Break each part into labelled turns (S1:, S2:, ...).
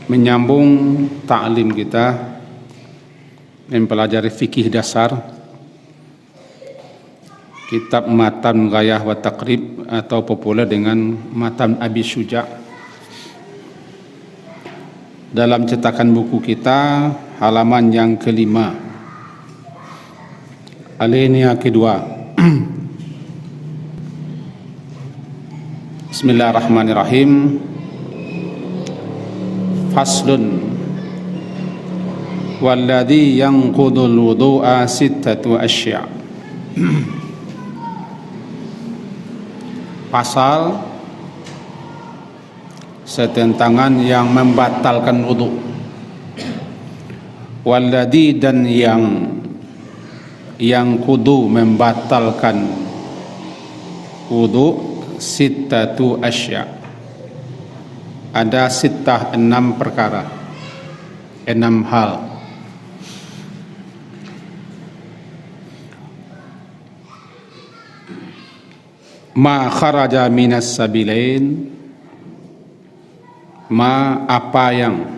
S1: menyambung ta'lim kita mempelajari fikih dasar kitab Matan Ghayah wa Taqrib atau populer dengan Matan Abi Syuja' dalam cetakan buku kita halaman yang kelima, alinea kedua. Bismillahirrahmanirrahim. Faslun walladhi yanqudul wudu'a sittatu asya'. Pasal setentangan yang membatalkan wudu. Walladhi, dan yang kudu membatalkan wudu, sittatu asya'. Ada sittah, 6 perkara, 6 hal. Ma kharaja minas sabilain, ma apa yang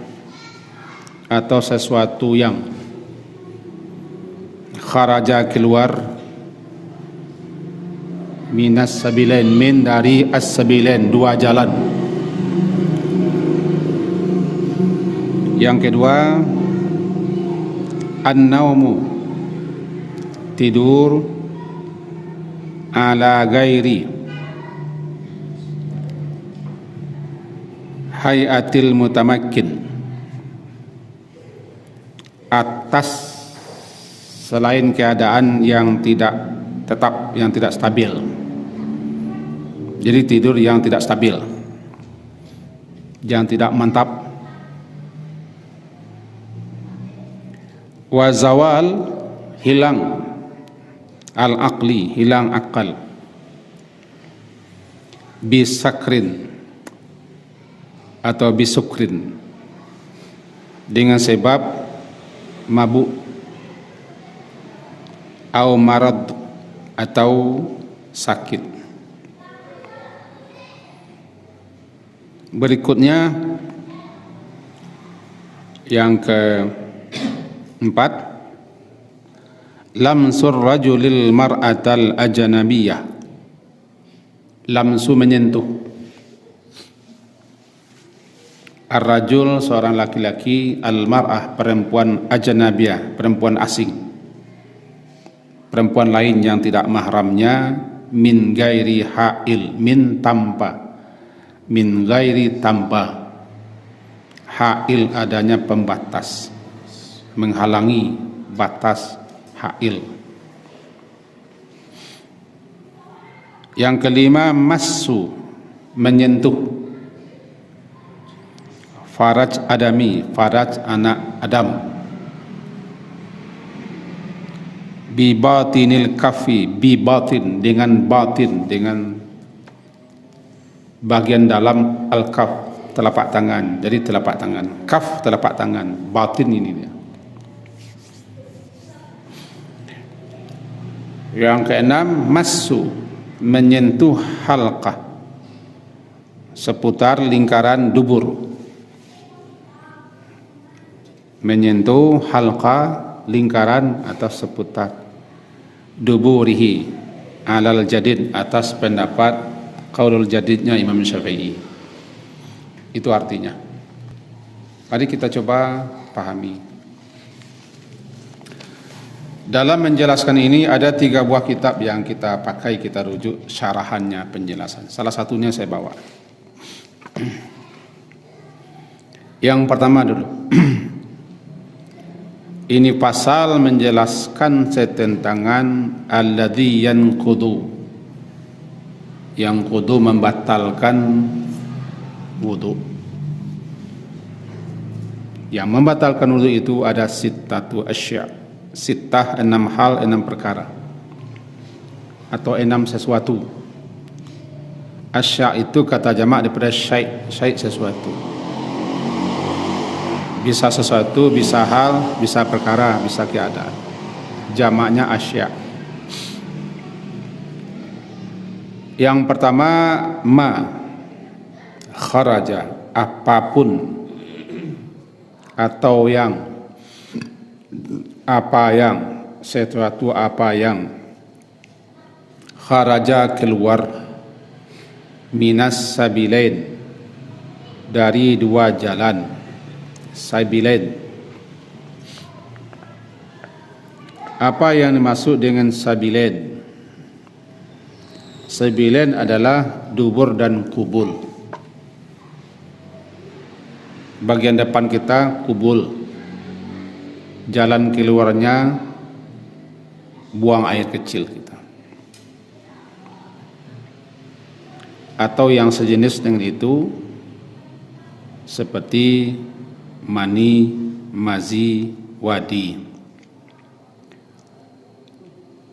S1: atau sesuatu yang kharaja keluar, minas sabilain min dari as-sabilain, 2 jalan. Yang kedua, an-naumu, tidur ala gairi hayatil mutamakkin, atas selain keadaan yang tidak tetap, yang tidak stabil. Jadi tidur yang tidak stabil, yang tidak mantap. Wa zawal, hilang al-aqli, hilang akal. Bisakrin atau bisukrin, dengan sebab mabuk. Au marad, atau sakit. Berikutnya yang keempat, lamsur rajulil mar'atal ajnabiyah, lamsu, menyentuh. Ar-rajul, seorang laki-laki, al-mar'ah, perempuan, ajnabiyah, perempuan asing, perempuan lain yang tidak mahramnya, min gairi ha'il, min tanpa, min gairi tanpa, ha'il adanya pembatas, menghalangi batas, ha'il. Yang kelima, massu, menyentuh. Faraj adami, faraj anak Adam. Bi batinil kafi, bi batin, dengan batin, dengan bagian dalam al-kaf, telapak tangan. Jadi telapak tangan, kaf telapak tangan, batin ini dia. Yang keenam, massu, menyentuh halqah, seputar lingkaran dubur. Menyentuh halqa, lingkaran atau seputar duburihi, alal jadid, atas pendapat qaulul jadidnya Imam Syafi'i. Itu artinya. Mari kita coba pahami. Dalam menjelaskan ini ada 3 buah kitab yang kita pakai, kita rujuk syarahannya, penjelasan. Salah satunya saya bawa. Yang pertama dulu. Ini pasal menjelaskan setentangan alladzi yanqudu, yang kudu membatalkan wudu. Yang membatalkan wudu itu ada sittatu asya', sittah, 6 hal, 6 perkara, atau 6 sesuatu. Asya' itu kata jamak daripada syai', syai' sesuatu. Bisa sesuatu, bisa hal, bisa perkara, bisa keadaan. Jamaknya asya'. Yang pertama, ma kharaja, apapun atau yang sesuatu apa yang kharaja keluar minas sabilain dari dua jalan sabilain. Apa yang dimaksud dengan sabilain? Sabilain adalah dubur dan kubul. Bagian depan kita kubul, jalan keluarnya buang air kecil kita, atau yang sejenis dengan itu seperti mani, mazi, wadi.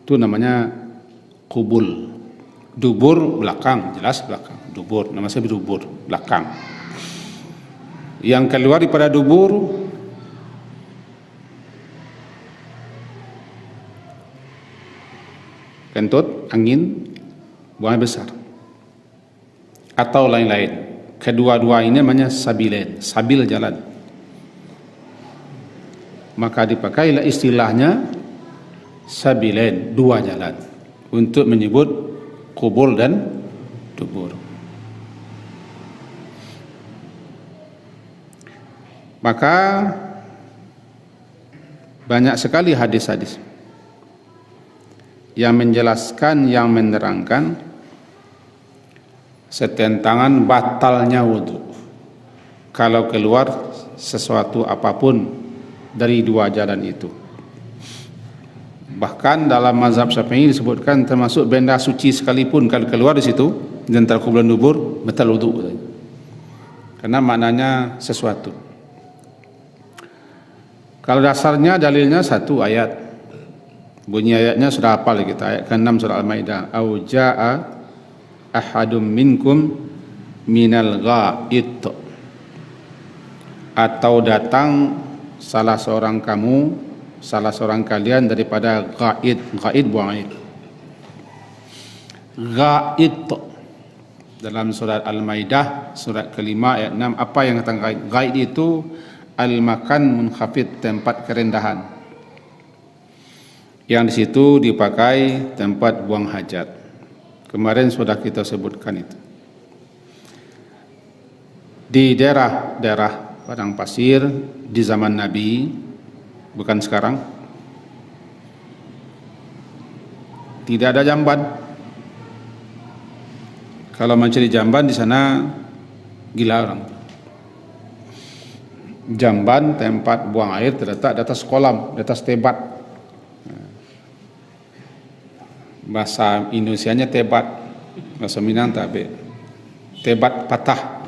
S1: Itu namanya kubul. Dubur belakang, jelas belakang. Dubur, namanya dubur belakang. Yang keluar daripada dubur kentut, angin, buang air besar, atau lain-lain. Kedua-dua ini namanya sabilain, sabil jalan. Maka dipakailah istilahnya sabilain, dua jalan, untuk menyebut kubul dan dubur. Maka banyak sekali hadis-hadis yang menjelaskan, yang menerangkan setentangan batalnya wudu kalau keluar sesuatu apapun dari dua jalan itu. Bahkan dalam mazhab Syafi'i disebutkan termasuk benda suci sekalipun kalau keluar di situ dan terkubur dubur batal wudu, karena maknanya sesuatu. Kalau dasarnya dalilnya satu ayat, bunyi ayatnya sudah hafal kita, ayat ke-6 surah Al-Maidah, au jaa ahadum minkum minal ghaid, atau datang salah seorang kalian daripada ghaid buang air. Ghaid dalam surat Al-Maidah surat kelima ayat 6, apa yang kata ghaid? Ghaid itu al-makan munkhafid, tempat kerendahan, yang di situ dipakai tempat buang hajat. Kemarin sudah kita sebutkan itu. Di daerah padang pasir di zaman Nabi, bukan sekarang, tidak ada jamban. Kalau mencari jamban di sana gila orang. Jamban, tempat buang air, terletak di atas kolam, di atas tebat. Bahasa Indonesianya tebat, bahasa Minang tabe, tebat patah.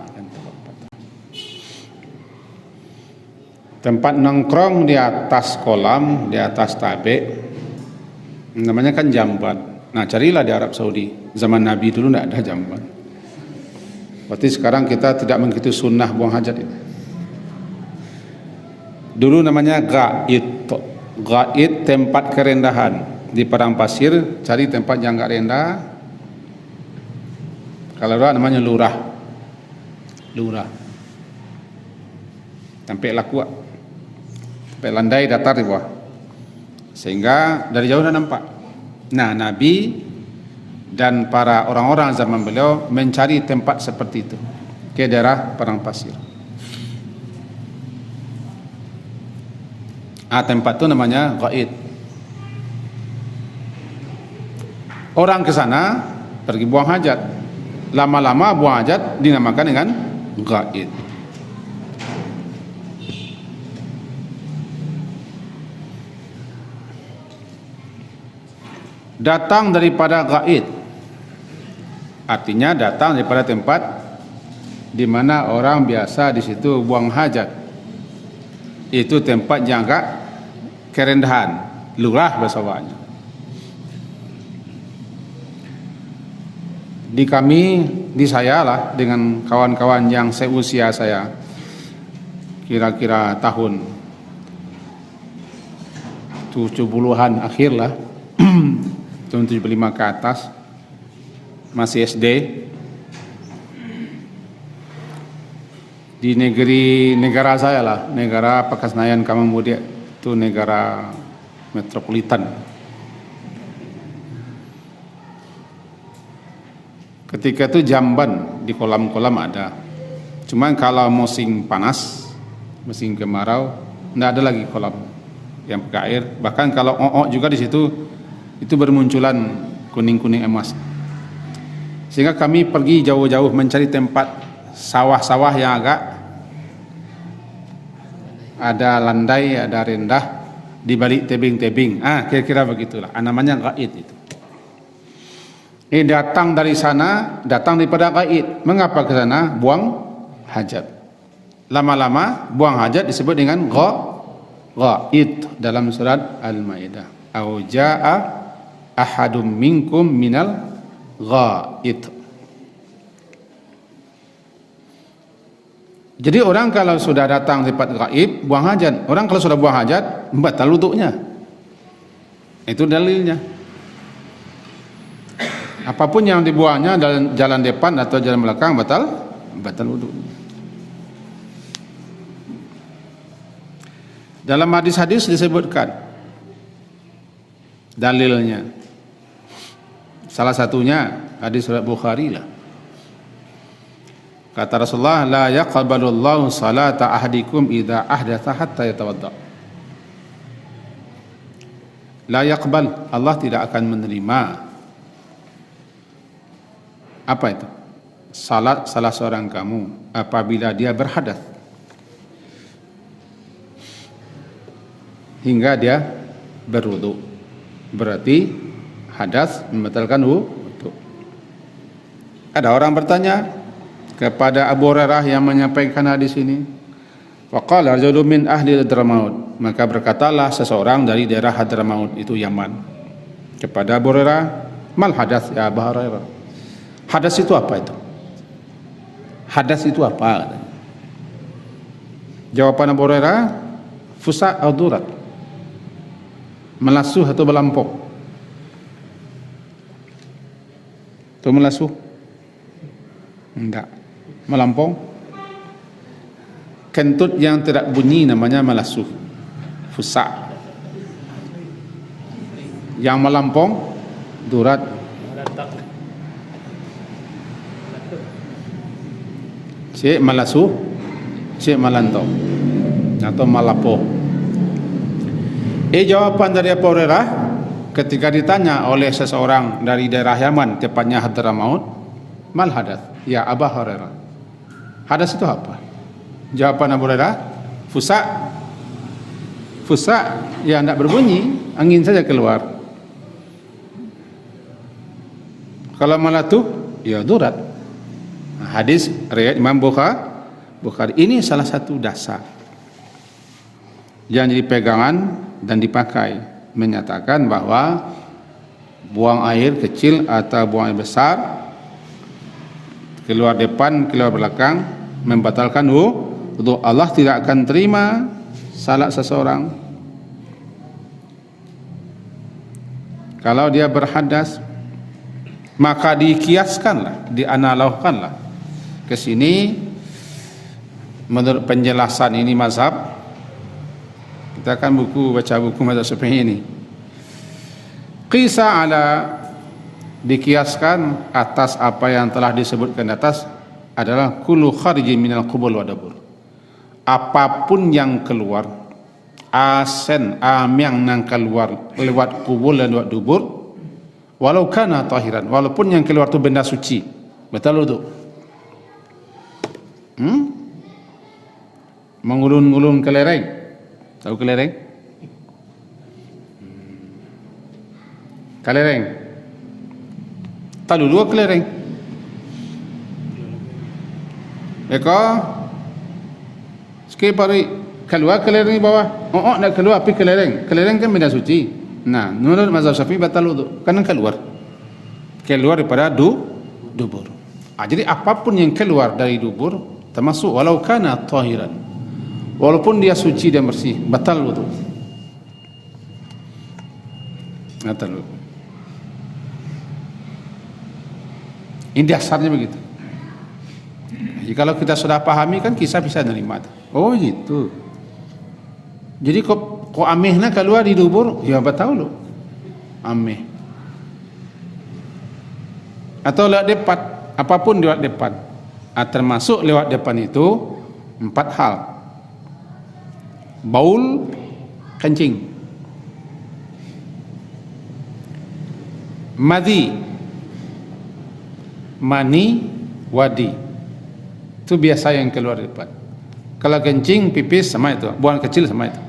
S1: Tempat nongkrong di atas kolam, di atas tabe, namanya kan jamban. Nah, carilah di Arab Saudi. Zaman Nabi dulu tidak ada jamban. Berarti sekarang kita tidak mengikuti sunnah buang hajat itu. Dulu namanya ghaid. Ghaid tempat kerendahan. Di padang pasir cari tempat yang enggak rendah. Kalau ada namanya lurah. Sampai laku, sampai landai datar di bawah, sehingga dari jauh dah nampak. Nah, Nabi dan para orang-orang zaman beliau mencari tempat seperti itu ke daerah padang pasir. Tempat itu namanya ghaid. Orang ke sana pergi buang hajat, lama-lama buang hajat dinamakan dengan ghaid. Datang daripada ghaid artinya datang daripada tempat di mana orang biasa di situ buang hajat. Itu tempat yang agak kerendahan, lurah bahasa Jawanya. Di saya lah, dengan kawan-kawan yang seusia saya, kira-kira tahun 70-an akhir lah, tahun 75 ke atas, masih SD. di negara saya lah, negara Pakasnayan Kamangbudia, itu negara metropolitan. Ketika itu jamban di kolam-kolam ada. Cuman kalau musim panas, musim kemarau, tidak ada lagi kolam yang pakai air. Bahkan kalau juga di situ itu bermunculan kuning-kuning emas. Sehingga kami pergi jauh-jauh mencari tempat sawah-sawah yang agak ada landai, ada rendah di balik tebing-tebing. Kira-kira begitulah. Namanya gaid itu. Datang dari sana, datang daripada gaid. Mengapa ke sana? Buang hajat. Lama-lama buang hajat disebut dengan gaid dalam surat Al-Maidah. Au jaa ahadum minkum minal gaid. Jadi orang kalau sudah datang tempat gaib buang hajat. Orang kalau sudah buang hajat batal wuduknya. Itu dalilnya. Apapun yang dibuangnya dalam jalan depan atau jalan belakang batal wudhu. Dalam hadis-hadis disebutkan dalilnya. Salah satunya hadis surat Bukhari lah. Kata Rasulullah, la yaqbalullahu salata ahadikum idza ahdatha hatta yatawadda. La yaqbal, Allah tidak akan menerima. Apa itu? Salat salah seorang kamu apabila dia berhadas hingga dia berwudu. Berarti hadas membatalkan wudu. Ada orang bertanya kepada Abu Hurairah yang menyampaikan hadis ini. Faqala rajulun min ahli Hadramaut, maka berkatalah seseorang dari daerah Hadramaut, itu Yaman, kepada Abu Hurairah, mal hadas ya Abu Hurairah? Hadas itu apa itu? Hadas itu apa? Jawaban Abu Hurairah, fusa atau durat, melasuh atau melampau. Itu melasuh? Enggak. Melampau? Kentut yang tidak bunyi namanya melasuh. Fusa. Yang melampau durat. Cik malasuh, cik malantau atau malapo. Jawaban dari Abu Hurairah ketika ditanya oleh seseorang dari daerah Yaman, tepatnya Hadramaut, mal hadas ya Abu Hurairah? Hadas itu apa? Jawaban Abu Hurairah, fusa. Fusa ya tidak berbunyi, angin saja keluar. Kalau malatuh ya durat. Hadis riwayat Imam Bukhari. Ini salah satu dasar yang jadi pegangan dan dipakai menyatakan bahwa buang air kecil atau buang air besar, keluar depan, keluar belakang, membatalkan wudu. Allah tidak akan terima salat seseorang kalau dia berhadas. Maka dikiaskanlah, dianalogkanlah ke sini menurut penjelasan ini mazhab. Kita akan baca buku mazhab Syafi'i ini. Qisa ala, dikiaskan atas apa yang telah disebutkan atas adalah kullu kharijin minal qubul wa dabur. Apapun yang keluar, asen amyang nang keluar lewat kubul dan lewat dubur, walau kana tahiran, walaupun yang keluar itu benda suci, batal wudu. Mengulun-ulun kelereng, tahu kelereng? Kelereng, tahu dua kelereng. Eko, sekali pari keluar kelereng di bawah, nak keluar api kelereng kan benda suci. Nah, menurut mazhab Syafi'i batal wudu karena keluar daripada dubur. Jadi apapun yang keluar dari dubur termasuk walau kana tahiran, walaupun dia suci dan bersih, batal wudu. Batal wudu. Ini dasarnya begitu. Jadi kalau kita sudah pahami kan kita bisa nerima. Oh gitu. Jadi kok amehnya keluar di dubur, ya betul lo. Ameh. Atau lewat depan, apapun lewat depan. Termasuk lewat depan itu 4 hal. Baul, kencing. Madhi, mani, wadi. Itu biasa yang keluar depan. Kalau kencing, pipis sama itu, buang kecil sama itu.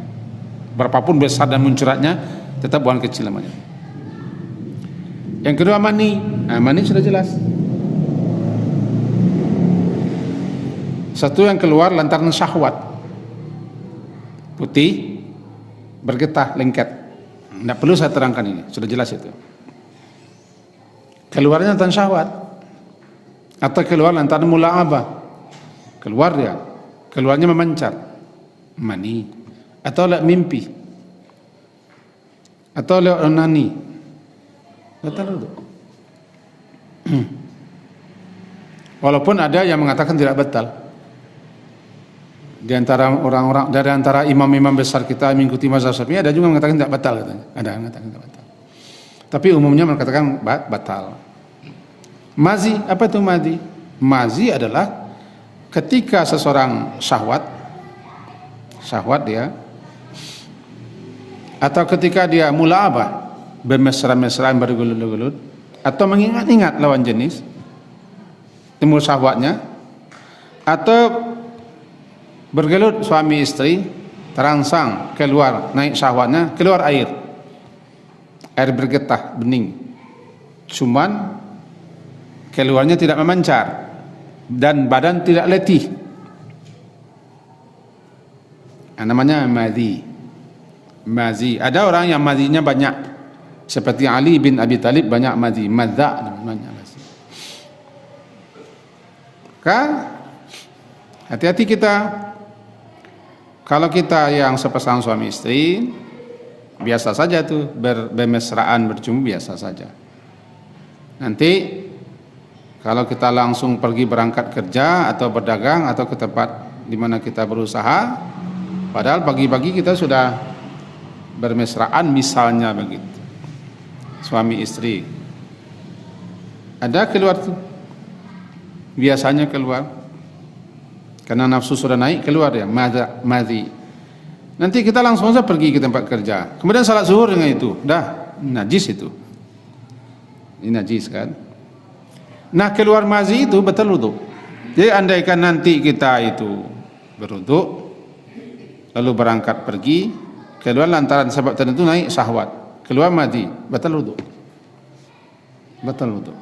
S1: Berapapun besar dan muncratnya, tetap buang kecil namanya. Yang kedua mani. Mani sudah jelas. Satu yang keluar lantaran syahwat. Putih, bergetah, lengket. Tidak perlu saya terangkan ini, sudah jelas itu. Keluarnya lantaran syahwat. Atau keluar lantaran mula'abah. Keluar dia. Keluarnya memancar. Mani. Atau lewat mimpi. Atau lewat onani. Betul itu. Walaupun ada yang mengatakan tidak betul. Di antara orang-orang, dari antara imam-imam besar kita mengikuti mazhab Syafi'i, ada juga mengatakan tidak batal katanya. Ada yang mengatakan tidak batal. Tapi umumnya mengatakan batal. Mazi, apa itu mazi? Mazi adalah ketika seseorang syahwat dia, atau ketika dia mula'abah, bermesra-mesraan, bergelut-gelut, atau mengingat-ingat lawan jenis, timbul syahwatnya, atau bergelut suami istri, terangsang keluar, naik syahwatnya, keluar air bergetah, bening, cuman keluarnya tidak memancar dan badan tidak letih, namanya madhi. Ada orang yang madhinya banyak, seperti Ali bin Abi Thalib banyak madhi, madha namanya. Maka hati-hati kita. Kalau kita yang sepasang suami istri, biasa saja tuh, bermesraan, bercumbu biasa saja. Nanti kalau kita langsung pergi berangkat kerja atau berdagang atau ke tempat di mana kita berusaha, padahal pagi-pagi kita sudah bermesraan misalnya begitu, suami istri, ada keluar tuh, biasanya keluar. Karena nafsu sudah naik, keluar ya, madhi. Nanti kita langsung saja pergi ke tempat kerja. Kemudian salat zuhur dengan itu, dah najis itu. Ini najis kan. Nah, keluar madhi itu betul wudu. Jadi andaikan nanti kita itu berwudu, lalu berangkat pergi, keluar lantaran sebab tertentu naik syahwat, keluar madhi, betul wudu. Betul wudu.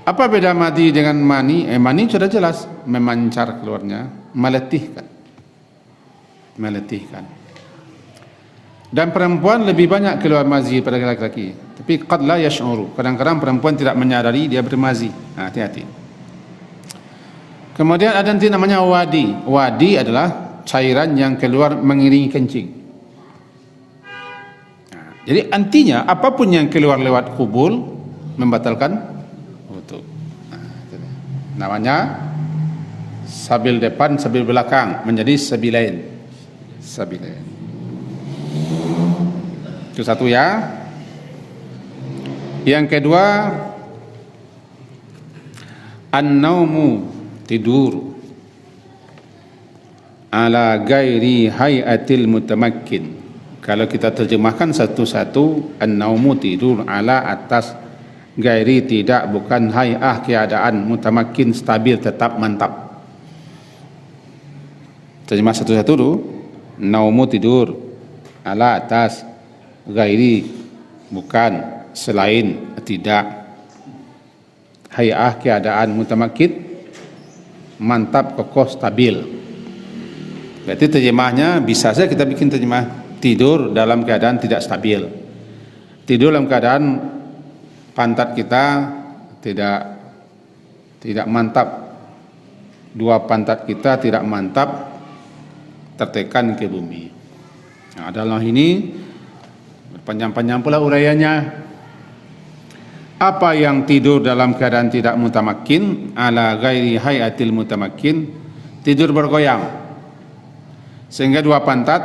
S1: Apa beda madhi dengan mani? Mani sudah jelas, memancar keluarnya, meletihkan. Dan perempuan lebih banyak keluar madhi pada laki-laki. Tapi qad la yash'uru. Kadang-kadang perempuan tidak menyadari dia bermadhi. Hati-hati. Kemudian ada nanti namanya wadi. Wadi adalah cairan yang keluar mengiringi kencing. Jadi antinya apapun yang keluar lewat kubul membatalkan. Namanya sabil depan, sabil belakang, menjadi sabilain. Itu satu ya. Yang kedua, an-naumu, tidur, ala gairi hayatil mutamakkin. Kalau kita terjemahkan satu-satu, an-naumu, tidur, ala, atas, gairi, tidak, bukan, hay'ah, keadaan, mutamakin, stabil, tetap, mantap. Terjemah satu-satu dulu. Naumu, tidur, ala, atas, gairi, bukan, selain, tidak, hay'ah, keadaan, mutamakin, mantap, kokoh, stabil. Berarti terjemahnya bisa saja kita bikin terjemah tidur dalam keadaan tidak stabil, tidur dalam keadaan pantat kita tidak mantap, dua pantat kita tidak mantap, tertekan ke bumi. Nah, dalam ini panjang-panjang pula uraiannya. Apa yang tidur dalam keadaan tidak mutamakin, ala ghairi hayatil mutamakin, tidur bergoyang sehingga dua pantat,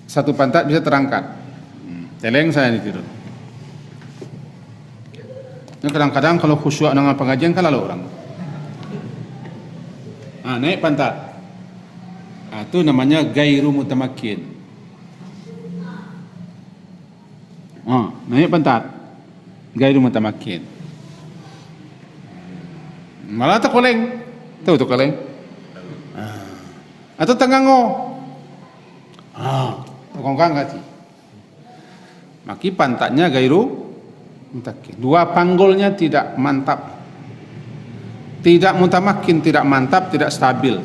S1: satu pantat bisa terangkat. Teleng saya ini tidur. Kadang-kadang kalau khusyuk dengan pengajian kan lalu orang naik pantat, itu namanya gairu mutamakin. Naik pantat, gairu mutamakin. Malah terkoleng, tahu terkoleng? Atau tengango, terkongkang kaki. Maki pantatnya gairu mutamakin. Dua panggulnya tidak mantap, tidak mutamakin, tidak mantap, tidak stabil.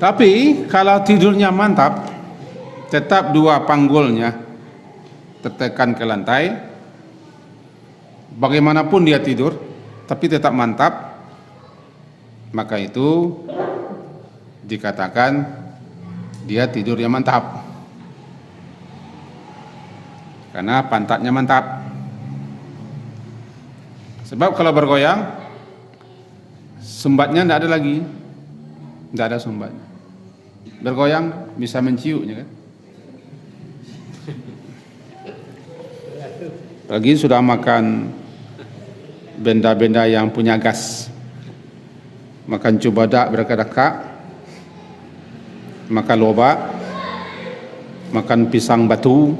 S1: Tapi kalau tidurnya mantap, tetap dua panggulnya tertekan ke lantai, bagaimanapun dia tidur tapi tetap mantap, maka itu dikatakan dia tidur yang mantap karena pantatnya mantap. Sebab kalau bergoyang sumbatnya tidak ada lagi, tidak ada sumbatnya. Bergoyang bisa menciuknya kan. Lagi sudah makan benda-benda yang punya gas, makan cubadak berkadak, makan lobak, makan pisang batu,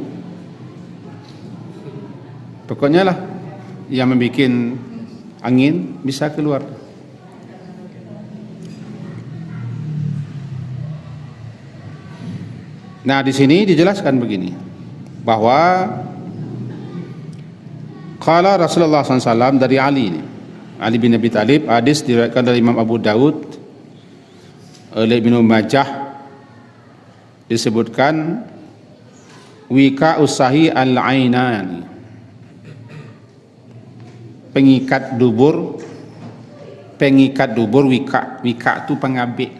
S1: pokoknya lah yang membuat angin bisa keluar. Nah, di sini dijelaskan begini, bahwa qala Rasulullah SAW dari Ali bin Abi Thalib, hadis diriwayatkan dari Imam Abu Daud, oleh Ibnu Majah, disebutkan wika usahi al-ainani, pengikat dubur wika itu pengabik.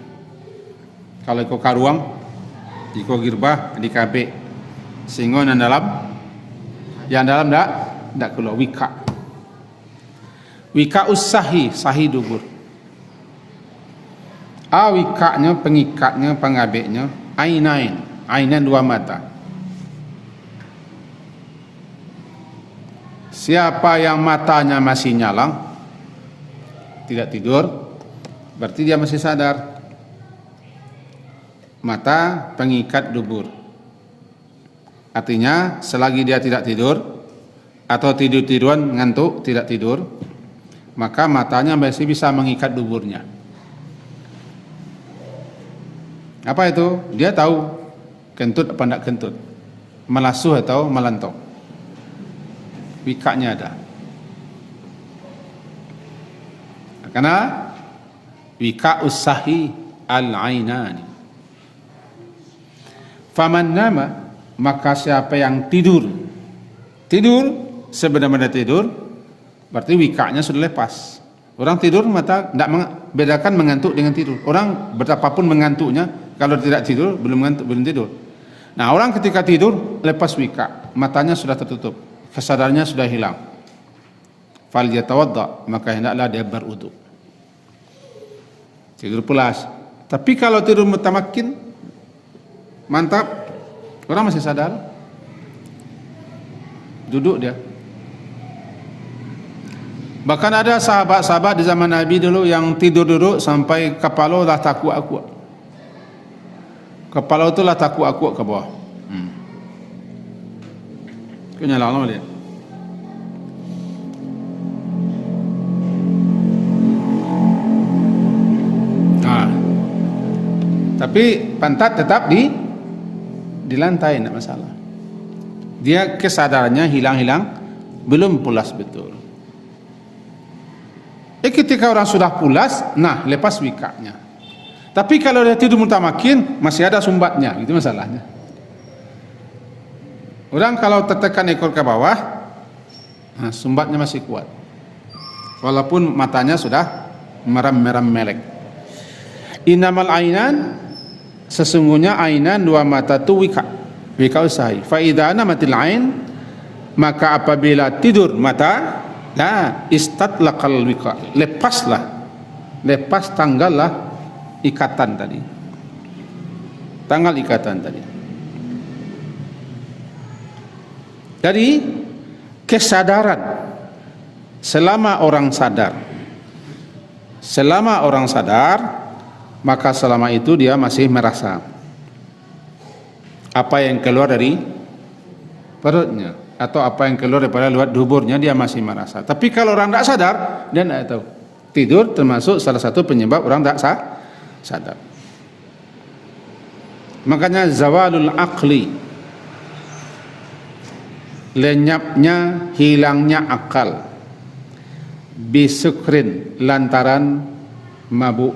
S1: Kalau ikut karuang, ikut girbah dikabik, sehingga yang dalam tidak keluar. Wika usahi, sahi dubur. Wikanya, pengikatnya, pengabiknya, ainan dua mata. Siapa yang matanya masih nyala, tidak tidur, berarti dia masih sadar. Mata pengikat dubur, artinya selagi dia tidak tidur atau tidur-tiduran ngantuk tidak tidur, maka matanya masih bisa mengikat duburnya. Apa itu? Dia tahu kentut apa tidak kentut, melasuh atau melantok. Wikanya ada. Karena wika usahi al-ainani. Faman nama, maka siapa yang tidur sebenarnya tidur, berarti wikanya sudah lepas. Orang tidur mata tidak bedakan mengantuk dengan tidur. Orang betapapun mengantuknya, kalau tidak tidur belum mengantuk, belum tidur. Nah, orang ketika tidur lepas wika, matanya sudah tertutup, kesadarannya sudah hilang. Fal yatawadda, maka hendaklah dia berwudu. Tidur pulas. Tapi kalau tidur mutamakin, mantap, orang masih sadar, duduk dia. Bahkan ada sahabat-sahabat di zaman Nabi dulu yang tidur duduk sampai kepala lah takut-akut. Kepala itu lah takut-akut ke bawah. Kena lama dia. Tapi pantat tetap di lantai, tidak masalah. Dia kesadarannya hilang-hilang, belum pulas betul. Ketika orang sudah pulas, nah lepas wikanya. Tapi kalau dia tidur mutamakin, masih ada sumbatnya, itu masalahnya. Orang kalau tertekan ekor ke bawah, nah, sumbatnya masih kuat, walaupun matanya sudah meram-meram melek. Innamal ainan, sesungguhnya ainan dua mata itu wika usahi. Fa idza namatil ain, maka apabila tidur mata, nah istatlaqal wiqa, lepas tanggallah ikatan tadi, tanggal ikatan tadi. Jadi kesadaran, selama orang sadar, maka selama itu dia masih merasa apa yang keluar dari perutnya atau apa yang keluar daripada luar duburnya, dia masih merasa. Tapi kalau orang tidak sadar, dia tidak tahu. Tidur termasuk salah satu penyebab orang tidak sadar. Makanya zawalul aqli, lenyapnya, hilangnya akal, bisukrin, lantaran mabuk.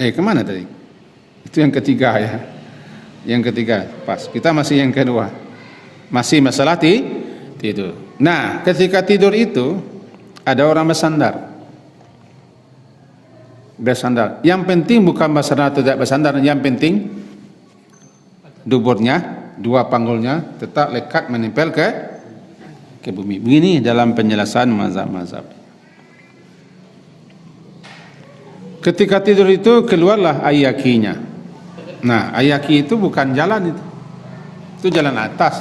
S1: Kemana tadi? Itu yang ketiga ya. Yang ketiga, pas. Kita masih yang kedua. Masih masalah tidur. Nah, ketika tidur itu ada orang bersandar. Yang penting bukan bersandar atau tidak bersandar, yang penting duburnya, dua panggulnya tetap lekat menempel ke bumi. Begini dalam penjelasan mazhab-mazhab. Ketika tidur itu keluarlah ayakinya. Nah, ayaki itu bukan jalan itu jalan atas.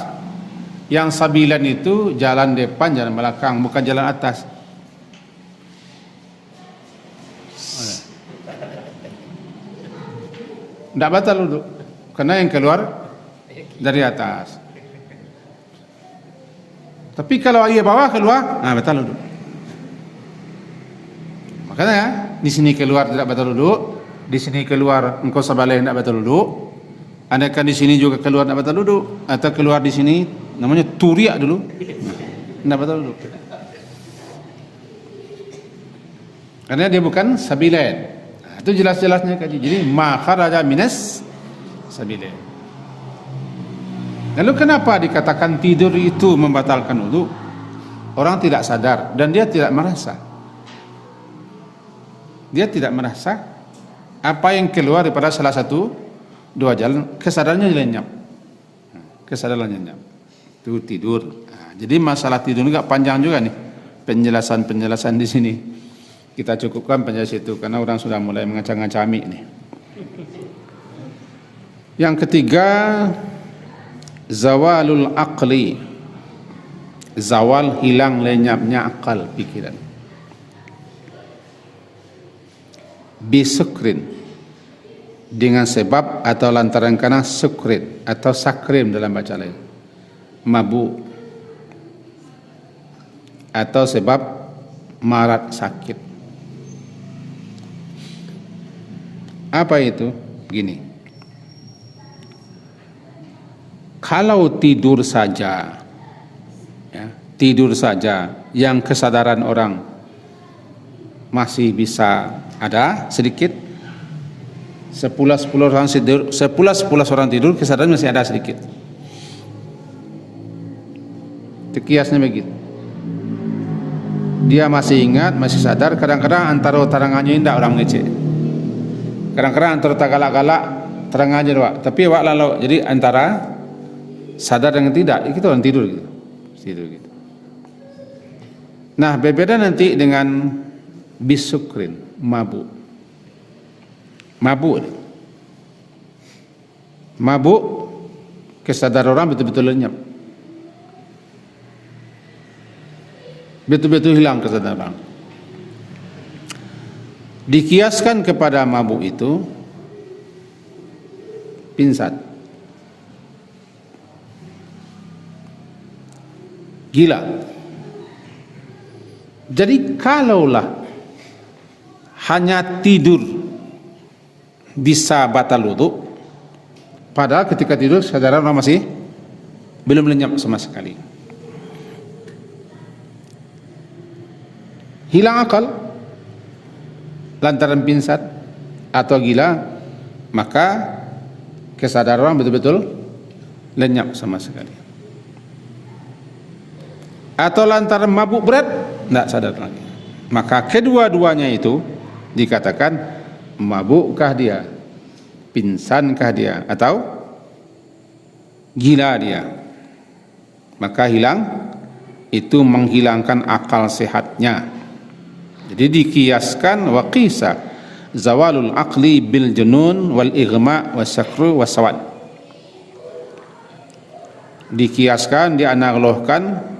S1: Yang sabilan itu jalan depan, jalan belakang, bukan jalan atas. Tidak batal duduk, karena yang keluar dari atas. Tapi kalau ayah bawah keluar, nah batal duduk. Makanya di sini keluar tidak batal duduk, di sini keluar engkau sabaleh tidak batal duduk. Andaikan di sini juga keluar tidak batal duduk, atau keluar di sini namanya turiak dulu, tidak batal duduk. Karena dia bukan sabilen. Nah, itu jelas-jelasnya kaji. Jadi ma kharaja minas sabilen. Lalu kenapa dikatakan tidur itu membatalkan wudu? Orang tidak sadar dan dia tidak merasa. Dia tidak merasa apa yang keluar daripada salah satu dua jalan, kesadarannya lenyap. Kesadarannya lenyap. Itu tidur. Nah, jadi masalah tidur ini agak panjang juga nih penjelasan di sini. Kita cukupkan penjelasan itu karena orang sudah mulai mengacang-acami nih. Yang ketiga, zawalul aqli, zawal, hilang lenyapnya akal, pikiran. Bisukrin, dengan sebab atau lantaran karena sukrin atau sakrim dalam baca lain, mabuk, atau sebab marat sakit. Apa itu? Gini, kalau tidur saja, ya, tidur saja yang kesadaran orang masih bisa ada sedikit, 10 orang tidur, 10 orang tidur kesadaran masih ada sedikit. Kiasnya begitu. Dia masih ingat, masih sadar. Kadang-kadang antara terangannya indah orang mengecek. Kadang-kadang antara galak-galak terangannya doa. Tapi wak lalu, jadi antara sadar dengan tidak, itu orang tidur gitu. Tidur gitu. Nah, berbeda nanti dengan bisukrin, mabuk. Mabuk, kesadaran orang betul-betul lenyap. Betul-betul hilang kesadaran. Dikiaskan kepada mabuk itu pingsan, gila. Jadi kalaulah hanya tidur bisa batal wudu, padahal ketika tidur kesadaran orang masih belum lenyap sama sekali. Hilang akal lantaran pingsan atau gila, maka kesadaran betul-betul lenyap sama sekali. Atau lantaran mabuk berat, tidak sadar lagi. Maka kedua-duanya itu dikatakan mabukkah dia, pingsankah dia, atau gila dia, maka hilang, itu menghilangkan akal sehatnya. Jadi dikiaskan waqisa zawalul aqli bil junun wal ighma wasakru wasawad. Dikiaskan, dianalogkan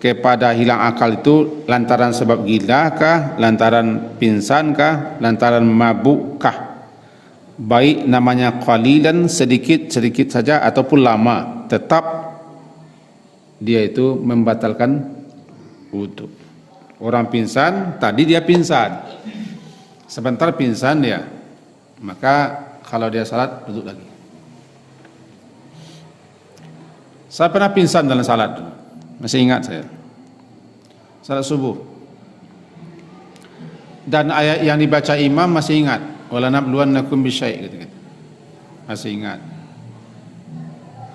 S1: kepada hilang akal itu lantaran sebab gila kah, lantaran pingsan kah, lantaran mabuk kah, baik namanya qalilan, sedikit saja ataupun lama, tetap dia itu membatalkan wudu. Orang pingsan, tadi dia pingsan, sebentar pingsan dia, maka kalau dia salat duduk lagi. Saya pernah pingsan dalam salat dulu, masih ingat saya, salat subuh, dan ayat yang dibaca imam masih ingat, wala nabluwannakum bisyai' gitu-gitu, masih ingat.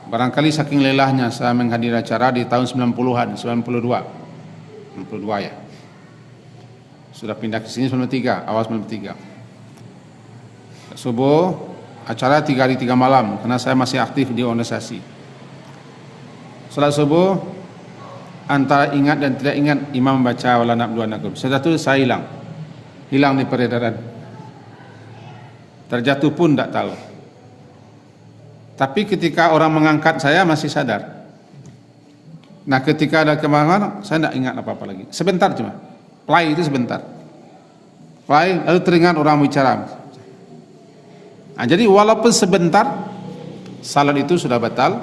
S1: Barangkali saking lelahnya saya menghadiri acara di tahun 90-an, 92 ya. Sudah pindah ke sini 93, awal 93. Subuh, acara 3 hari 3 malam, karena saya masih aktif di organisasi. Salat subuh, antara ingat dan tidak ingat imam membaca wala nabluwannakum. Setelah itu saya hilang di peredaran. Terjatuh pun tidak tahu. Tapi ketika orang mengangkat saya masih sadar. Nah ketika ada kemana saya tidak ingat apa-apa lagi. Sebentar cuma, play itu sebentar. Play lalu teringat orang bicara. Nah, jadi walaupun sebentar, salat itu sudah batal,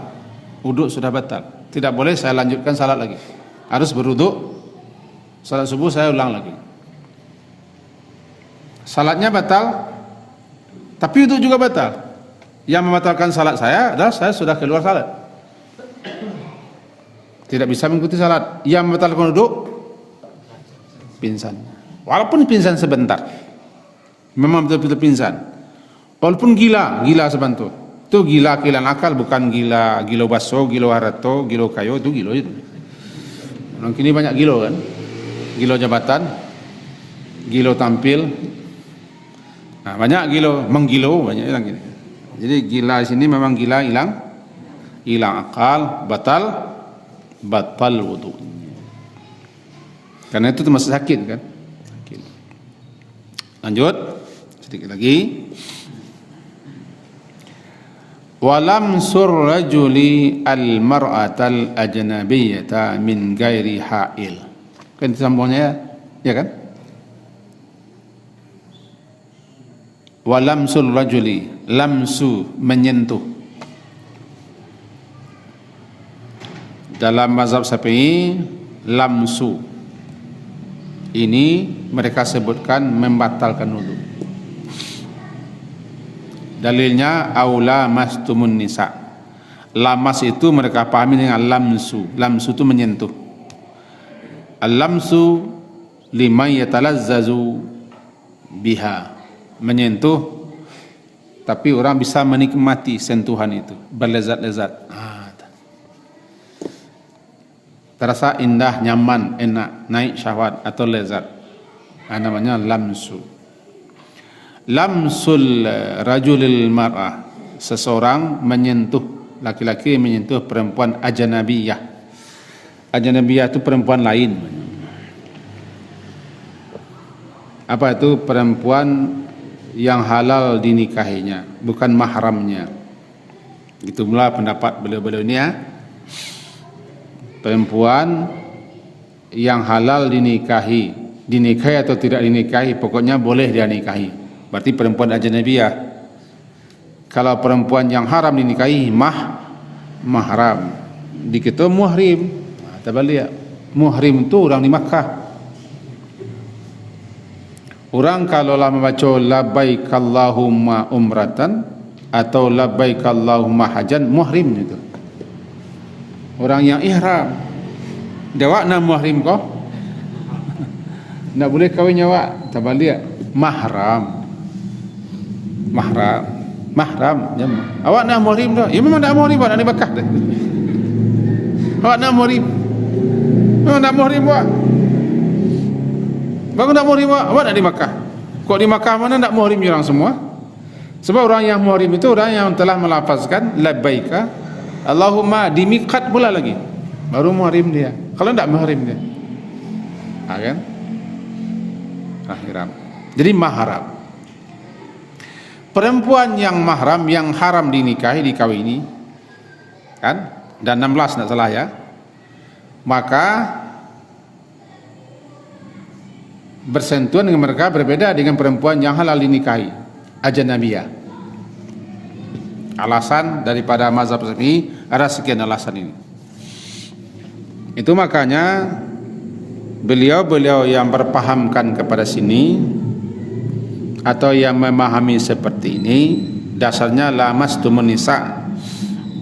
S1: wudhu sudah batal. Tidak boleh saya lanjutkan salat lagi. Harus berwudhu. Salat subuh saya ulang lagi. Salatnya batal, tapi wudhu juga batal. Yang membatalkan salat saya adalah saya sudah keluar salat, tidak bisa mengikuti salat. Yang membatalkan wudhu, pingsan. Walaupun pingsan sebentar, memang betul-betul pingsan. Walaupun gila sebentar. Itu gila kehilangan akal, bukan gila baso, gila harato, gila kayo, itu gila itu. Orang kini banyak gila kan, gila jabatan, gila tampil, nah, banyak gila, menggilo banyak orang gini. Jadi gila di sini memang gila hilang akal, batal wudu. Karena itu termasuk sakit kan. Sakit. Lanjut sedikit lagi. Walam sur rajuli al mar'atal ajnabiyyata min ghairi ha'il. Kan sambungnya ya kan? Walamsul rajuli, lamsu menyentuh. Dalam mazhab Syafi'i lamsu ini mereka sebutkan membatalkan wudu. Dalilnya aula mastumun nisa. Lamas itu mereka pahami dengan lamsu. Lamsu itu menyentuh. Al-lamsu liman yatalazzazu biha. Menyentuh, tapi orang bisa menikmati sentuhan itu, berlezat-lezat. Terasa indah, nyaman, enak, naik syahwat atau lezat. Namanya lamsu. Lamsul rajulil mar'ah, seseorang menyentuh, laki-laki menyentuh perempuan ajnabiyah. Ajnabiyah itu perempuan lain. Apa itu? Perempuan yang halal dinikahinya, bukan mahramnya. Itulah pendapat beliau-beliau ini ya. Perempuan yang halal dinikahi atau tidak dinikahi, pokoknya boleh dia nikahi. Berarti perempuan ajnabiyah. Kalau perempuan yang haram dinikahi, mahram. Dikata muhrim. Tabaliya. Muhrim itu orang di Makkah. Orang kalau membaca labbaik Allahumma umratan atau labbaik Allahumma hajan, muhrim itu. Orang yang ihram. Dia nak muhrim kau? Nak boleh kawin nyawa? Tabaliya. Mahram. Awak nak muhrim dah? Ya memang nak muhrim, awak nak di Makkah dah. Awak nak muhrim? Memang nak muhrim awak? Baru nak muhrim awak nak di Makkah. Kok di Makkah mana nak muhrim orang semua? Sebab orang yang muhrim itu orang yang telah melafazkan labbaika Allahumma di miqat pula lagi, baru muhrim dia. Kalau tidak muhrim dia, kan? Akhiram. Jadi mahram. Perempuan yang mahram, yang haram dinikahi, dikawini, kan? Dan 16 tidak salah ya. Maka bersentuhan dengan mereka berbeda dengan perempuan yang halal dinikahi, ajnabiyah. Alasan daripada mazhab Syafi'i ada sekian alasan ini. Itu makanya beliau-beliau yang berpahamkan kepada sini atau yang memahami seperti ini, dasarnya lamastumun nisa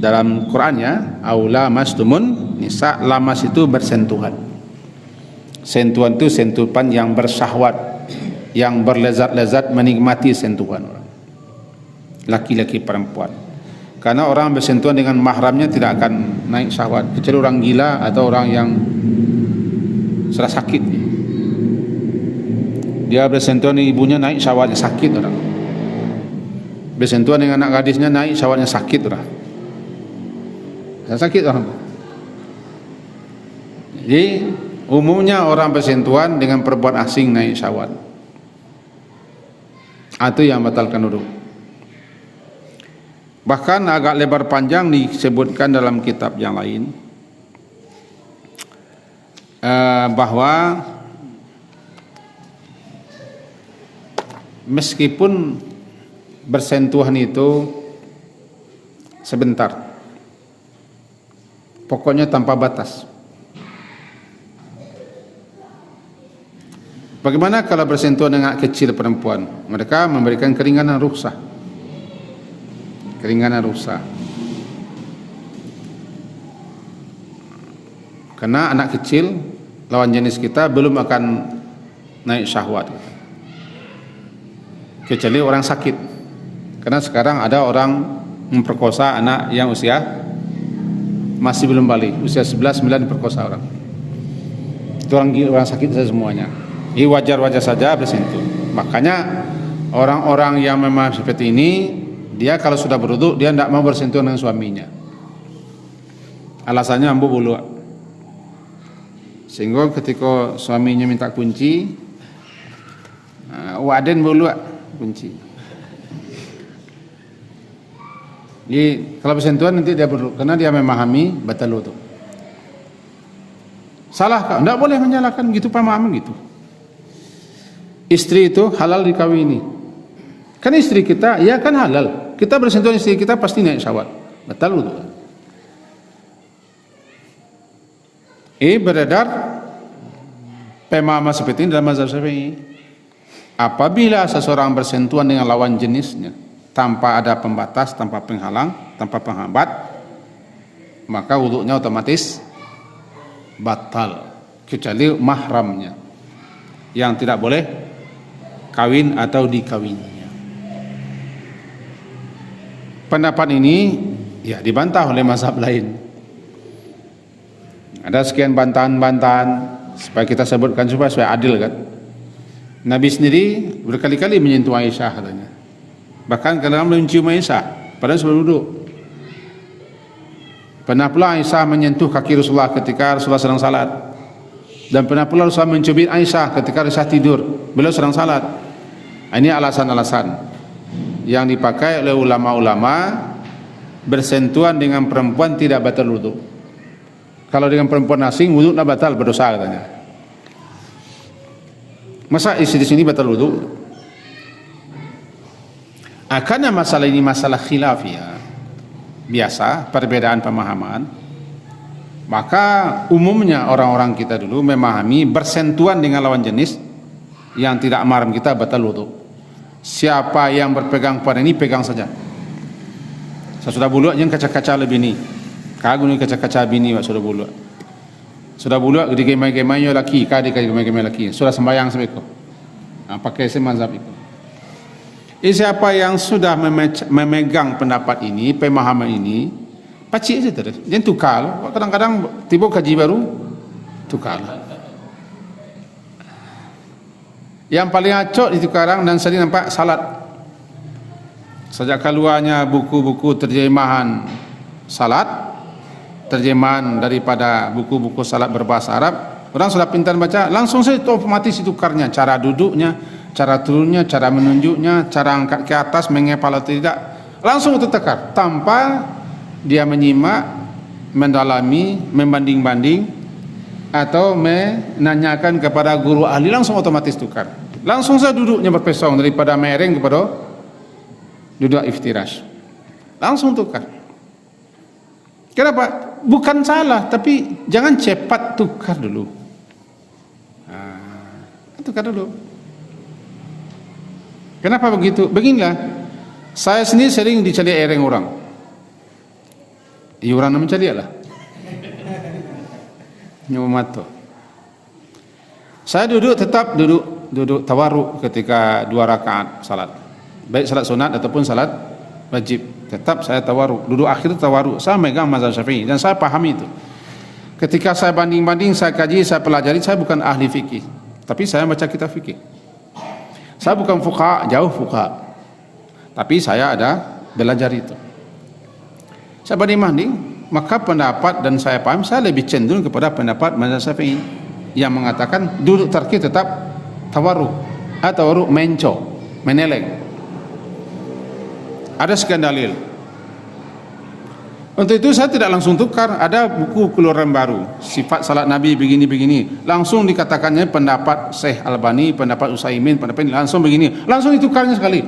S1: dalam Qurannya, au lamastumun nisa. Lamas itu bersentuhan. Sentuhan itu sentuhan yang bersyahwat, yang berlezat-lezat menikmati sentuhan orang, laki-laki perempuan. Karena orang bersentuhan dengan mahramnya tidak akan naik syahwat, kecuali orang gila atau orang yang sudah sakit. Dia bersentuhan dengan ibunya, naik syahwatnya, sakit orang. Bersentuhan dengan anak gadisnya, naik syahwatnya, sakit orang. Sakit orang. Jadi umumnya orang bersentuhan dengan perempuan asing naik syahwat. Itu yang batalkan wudu. Bahkan agak lebar panjang disebutkan dalam kitab yang lain bahwa meskipun bersentuhan itu sebentar, pokoknya tanpa batas. Bagaimana kalau bersentuhan dengan anak kecil perempuan? Mereka memberikan keringanan rukhsah. Keringanan rukhsah. Karena anak kecil lawan jenis kita belum akan naik syahwat, kecuali orang sakit. Karena sekarang ada orang memperkosa anak yang usia masih belum balik, usia 11, 9 diperkosa orang. Itu orang sakit saja semuanya. Ini wajar-wajar saja bersentuh. Makanya orang-orang yang memang seperti ini, dia kalau sudah berwudu dia tidak mau bersentuhan dengan suaminya. Alasannya ambu bulu. Sehingga ketika suaminya minta kunci, waden bulu kunci. Jadi kalau bersentuhan nanti dia berwudu, karena dia memahami batal wudu. Salah kah? Tidak boleh menyalahkan gitu, pemahaman gitu. Istri itu halal dikawini. Kan istri kita, ya kan halal. Kita bersentuhan istri kita pasti naik syahwat, batal wudu. Beredar pemahaman seperti ini dalam mazhab Syafi'i. Apabila seseorang bersentuhan dengan lawan jenisnya tanpa ada pembatas, tanpa penghalang, tanpa penghambat, maka wudunya otomatis batal, kecuali mahramnya yang tidak boleh kawin atau dikawininya. Pendapat ini ya dibantah oleh mazhab lain. Ada sekian bantahan-bantahan supaya kita sebutkan supaya adil kan. Nabi sendiri berkali-kali menyentuh Aisyah katanya. Bahkan kadang-kadang mencium Aisyah padahal sebelum duduk. Pernah pula Aisyah menyentuh kaki Rasulullah ketika Rasulullah sedang salat. Dan pernah pula Rasulullah mencubit Aisyah ketika Aisyah tidur, beliau sedang salat. Ini alasan-alasan yang dipakai oleh ulama-ulama bersentuhan dengan perempuan tidak batal wudu. Kalau dengan perempuan asing wudu tidak batal, berdosa katanya. Masa isi di sini batal wudu? Karena masalah ini masalah khilafiyah, biasa perbedaan pemahaman. Maka umumnya orang-orang kita dulu memahami bersentuhan dengan lawan jenis yang tidak mahram kita batal wudu. Siapa yang berpegang pada ini pegang saja. Saya sudah buluak yang kaca-kaca lebih ni. Kagum ni kaca-kaca bini wak sudah buluak. Sudah buluak di gemai-gemai laki, kadi gemai-gemai laki. Sudah sembahyang sebeko. Pakai semazhab itu. Siapa yang sudah memegang pendapat ini, pemahaman ini, pacik saja terus. Jangan tukar. Kadang-kadang tiba kaji baru tukar. Yang paling acok itu sekarang dan sering nampak salat. Sejak keluarnya buku-buku terjemahan salat, terjemahan daripada buku-buku salat berbahasa Arab, orang sudah pintar baca, langsung saja otomatis tukarnya, cara duduknya, cara turunnya, cara menunjuknya, cara angkat ke atas, mengepal atau tidak, langsung itu tekar, tanpa dia menyimak, mendalami, membanding-banding, atau menanyakan kepada guru ahli, langsung otomatis tukar. Langsung saja duduknya berpesong, daripada mereng kepada duduk iftirash, langsung tukar. Kenapa? Bukan salah, tapi jangan cepat tukar dulu. Tukar dulu. Kenapa begitu? Beginilah, saya sendiri sering dicari ereng orang. Orang nak mencari lah. Nyumato. Saya tetap duduk tawaruk ketika 2 rakaat salat. Baik salat sunat ataupun salat wajib, tetap saya tawaruk. Duduk akhir tawaruk. Saya megang mazhab Syafi'i dan saya pahami itu. Ketika saya banding-banding, saya kaji, saya pelajari, saya bukan ahli fikih, tapi saya baca kitab fikih. Saya bukan fuqaha, jauh fuqaha, tapi saya ada belajar itu. Saya banding-banding, maka pendapat dan saya paham, saya lebih cenderung kepada pendapat mazhab Syafi'i yang mengatakan duduk tarkih tetap tawaruk atau tawaruk menco, meneleng. Ada sekian dalil. Untuk itu saya tidak langsung tukar. Ada buku keluaran baru, sifat salat Nabi begini-begini, langsung dikatakannya pendapat Syekh Albani, pendapat Utsaimin, pendapat ini, langsung begini, langsung ditukarnya sekali.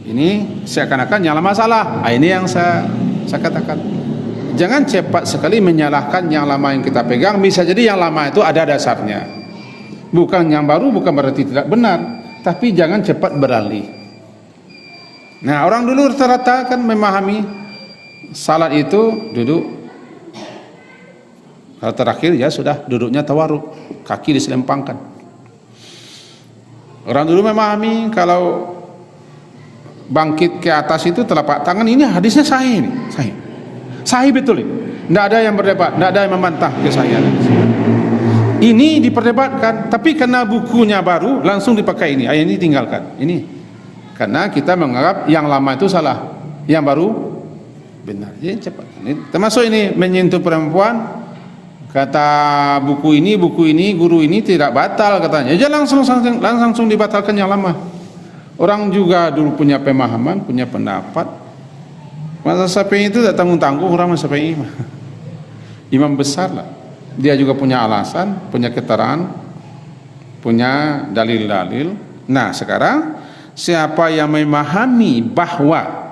S1: Ini seakan-akan nyala masalah. Ini yang saya katakan, jangan cepat sekali menyalahkan yang lama yang kita pegang. Bisa jadi yang lama itu ada dasarnya, bukan yang baru, bukan berarti tidak benar, tapi jangan cepat beralih. Nah, orang dulu rata-rata kan memahami salat itu duduk, kalau terakhir ya sudah duduknya tawaruk, kaki diselempangkan. Orang dulu memahami kalau bangkit ke atas itu telapak tangan, ini hadisnya sahih, sahih betul ini. Tidak ada yang berdebat, tidak ada yang membantah kesahihan. Ini diperdebatkan, tapi karena bukunya baru langsung dipakai ini, ayat ini tinggalkan. Ini karena kita menganggap yang lama itu salah, yang baru benar. Jadi cepat. Ini, termasuk ini menyentuh perempuan, kata buku ini, guru ini tidak batal katanya. Ya langsung dibatalkan yang lama. Orang juga dulu punya pemahaman, punya pendapat. Mazhab Syafi'i itu tidak tanggung-tanggung orang Mazhab Syafi'i. Imam besar lah. Dia juga punya alasan, punya keterangan, punya dalil-dalil. Nah, sekarang siapa yang memahami bahwa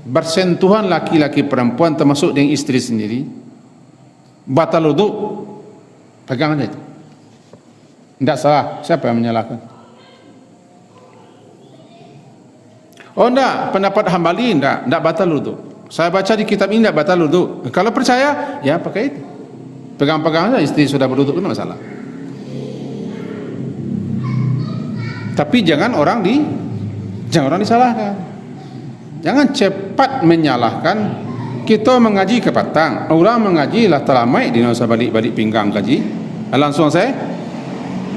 S1: bersentuhan laki-laki perempuan termasuk dengan istri sendiri batal wudu, pegang aja itu. Tidak salah, siapa yang menyalahkan? Oh enggak, pendapat Hambali enggak batal wudu. Saya baca di kitab ini enggak batal wudu. Kalau percaya, ya pakai itu. Pegang-pegang saja, istri sudah berwudu, itu masalah. Tapi jangan orang disalahkan. Jangan cepat menyalahkan. Kita mengaji ke petang, orang mengaji lah telamai, dia usah balik-balik pinggang kaji, langsung saya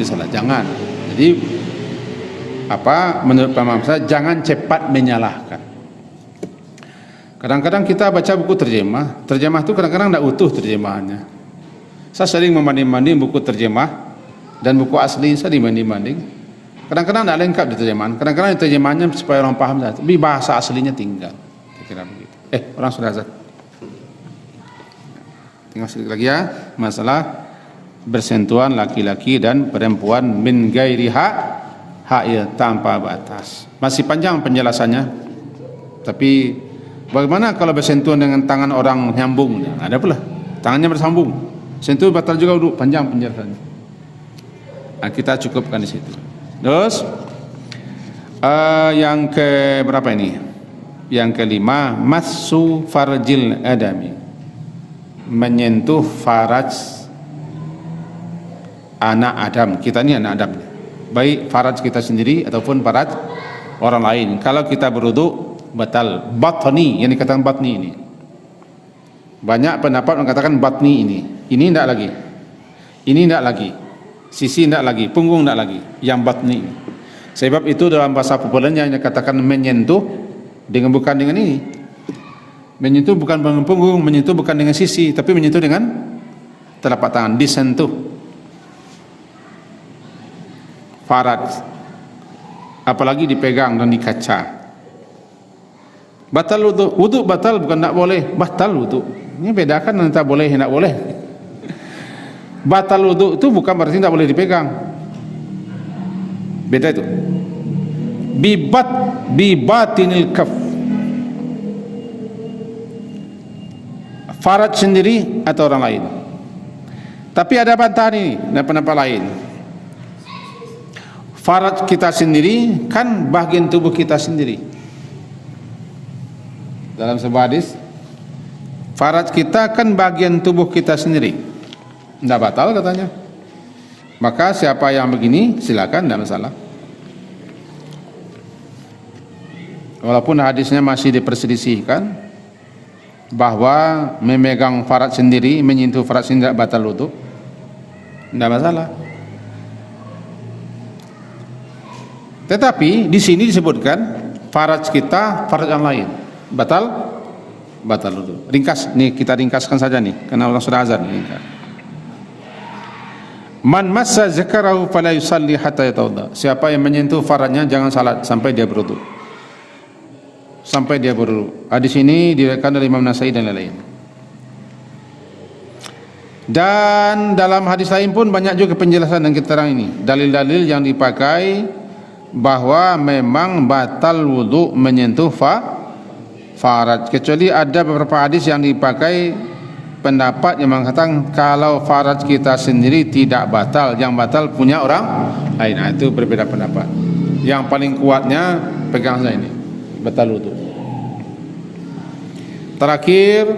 S1: disalah. Jangan. Jadi menurut paham saya, jangan cepat menyalahkan. Kadang-kadang kita baca buku terjemah itu kadang-kadang tidak utuh terjemahannya. Saya sering membanding-banding buku terjemah dan buku asli, saya dibanding-banding. Kadang-kadang tidak lengkap di terjemahan, kadang-kadang di terjemahannya supaya orang paham, tapi bahasa aslinya tinggal. Kira-kira begitu. Orang sudah azan. Tinggal sedikit lagi ya, masalah bersentuhan laki-laki dan perempuan min gairi hak ya, tanpa batas. Masih panjang penjelasannya. Tapi bagaimana kalau bersentuhan dengan tangan orang nyambung? Ada pula tangannya bersambung, sentuh batal juga dulu, panjang penjelasannya. Nah, kita cukupkan di situ. Terus yang ke berapa ini? Yang kelima, massu farjil adami, menyentuh faraj anak Adam. Kita ini anak Adam, baik faraj kita sendiri ataupun faraj orang lain. Kalau kita berwudu batal. Batni, yang dikatakan batni ini, banyak pendapat mengatakan batni ini tidak lagi, ini tidak lagi, sisi tidak lagi, punggung tidak lagi, yang batni. Sebab itu dalam bahasa populernya yang dikatakan menyentuh bukan dengan ini. Menyentuh bukan dengan punggung, menyentuh bukan dengan sisi, tapi menyentuh dengan telapak tangan, disentuh. Farad, apalagi dipegang dan dikaca. Batal wudu, wudu batal bukan tak boleh, batal wudu. Ini bedakan antara boleh dan tak boleh. Batal wudu itu bukan berarti tak boleh dipegang. Beda itu. Bibatinil kaf. Farad sendiri atau orang lain. Tapi ada bantahan ini dan pendapat lain. Farad kita sendiri kan bagian tubuh kita sendiri. Dalam sebuah hadis, farad kita kan bagian tubuh kita sendiri. Tidak batal katanya. Maka siapa yang begini silakan, tidak masalah. Walaupun hadisnya masih diperselisihkan bahwa memegang farad sendiri, menyentuh farad sendiri tidak batal wudu, tidak masalah. Tetapi di sini disebutkan farad kita, farad yang lain batal wudu. Ringkas, nih kita ringkaskan saja nih, karena orang sudah azan. Man massa zakarahu fala yusalli hatta yatawadda. Siapa yang menyentuh faradnya jangan salat sampai dia berwudu. Sampai dia berwudu. Hadis ini diriwayatkan oleh Imam Nasai dan lain-lain. Dan dalam hadis lain pun banyak juga penjelasan dan keterangan ini. Dalil-dalil yang dipakai bahwa memang batal wudu menyentuh farad. Kecuali ada beberapa hadis yang dipakai pendapat yang mengatakan kalau farad kita sendiri tidak batal, yang batal punya orang lain. Nah, itu berbeda pendapat. Yang paling kuatnya pegang saya ini, batal wudu. Terakhir,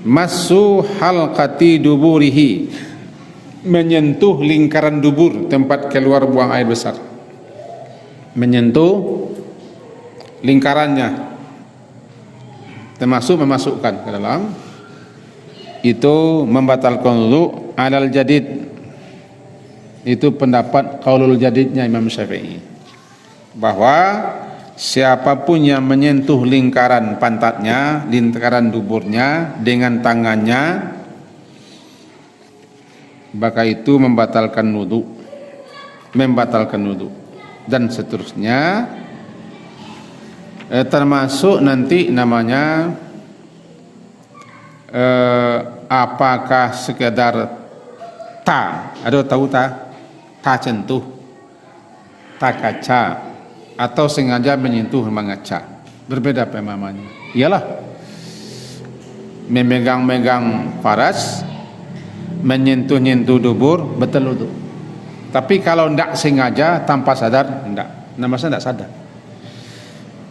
S1: massu halqati duburihi, menyentuh lingkaran dubur, tempat keluar buang air besar. Menyentuh lingkarannya, termasuk memasukkan ke dalam, itu membatalkan wudu alal jadid. Itu pendapat qaulul jadidnya Imam Syafi'i, bahwa siapapun yang menyentuh lingkaran pantatnya, lingkaran duburnya dengan tangannya, maka itu membatalkan wudu, dan seterusnya. Termasuk nanti namanya apakah sekedar ada tahu ta sentuh, ta kaca, atau sengaja menyentuh mengaca, berbeda pemahamannya. Iyalah memegang-megang faras, menyentuh-nyentuh dubur betul wudu. Tapi kalau tidak sengaja tanpa sadar, tidak, namanya tidak sadar,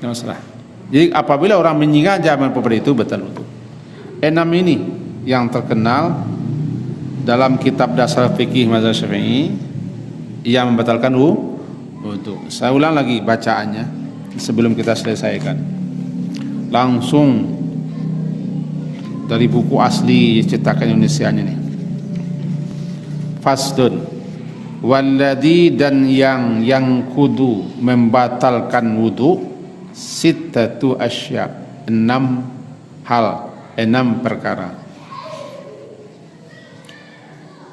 S1: tidak masalah. Jadi apabila orang menyengaja memperbuat itu betul wudu. 6 ini yang terkenal dalam kitab dasar fikih mazhab Syafi'i yang membatalkan wudu. Saya ulang lagi bacaannya sebelum kita selesaikan. Langsung dari buku asli cetakan Indonesianya nih. Fasdun, walladhi, dan yang kudu membatalkan wudu, sittatu asya, 6 hal, 6 perkara.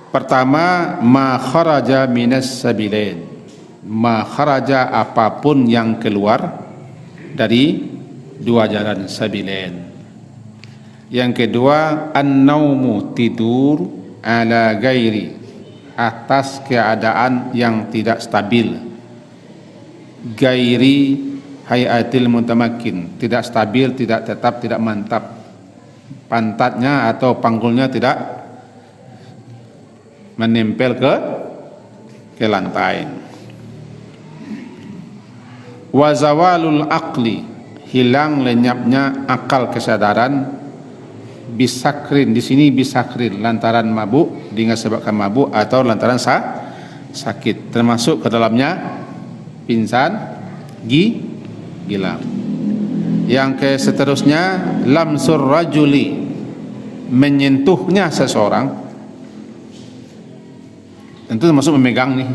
S1: Pertama, ma kharaja minas sabilain, ma kharaja apapun yang keluar dari dua jalan sabilain. Yang kedua, an-naumu, tidur, ala gairi, atas keadaan yang tidak stabil, gairi hayatil mutamakin, tidak stabil, tidak tetap, tidak mantap, pantatnya atau panggulnya tidak menempel ke lantai. Wazawalul aqli, hilang lenyapnya akal kesadaran, bisakrin, di sini bisakrin, lantaran mabuk, dengan sebabkan mabuk atau lantaran sakit, termasuk ke dalamnya pingsan, gila. Yang ke seterusnya, lamsur rajuli, menyentuhnya seseorang, tentu termasuk memegang nih,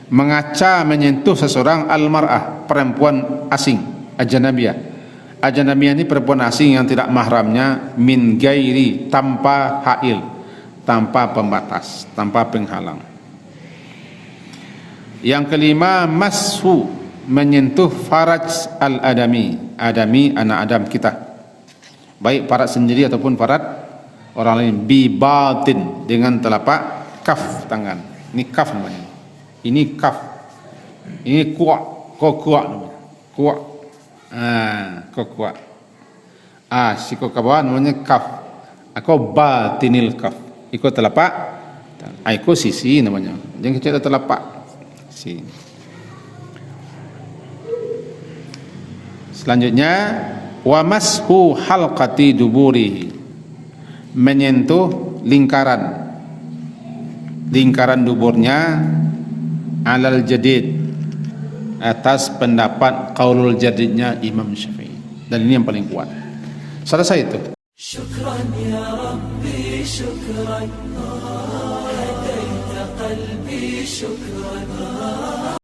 S1: mengaca menyentuh seseorang, almar'ah, perempuan asing, ajnabiyah, Ajnabiyah ini perempuan asing yang tidak mahramnya, min gairi, tanpa hail, tanpa pembatas, tanpa penghalang. Yang kelima, mashu, menyentuh faraj al-adami, adami anak Adam kita, baik faraj sendiri ataupun faraj orang lain, bi batin, dengan telapak kaf tangan. Ini kaf namanya. Ini kaf. Ini kuat, kuat namanya. Kuat. Kuat. Siko ke bawah namanya kaf. Aku batinil kaf. Ikut telapak. Aku sisi namanya. Jangan kita telapak. Si. Selanjutnya, wa mashu halqati duburihi, menyentuh lingkaran duburnya, alal jadid, atas pendapat qaulul jadidnya Imam Syafi'i, dan ini yang paling kuat. Selesai itu. Syukran ya Rabbi, syukran, hadaita qalbi, syukran.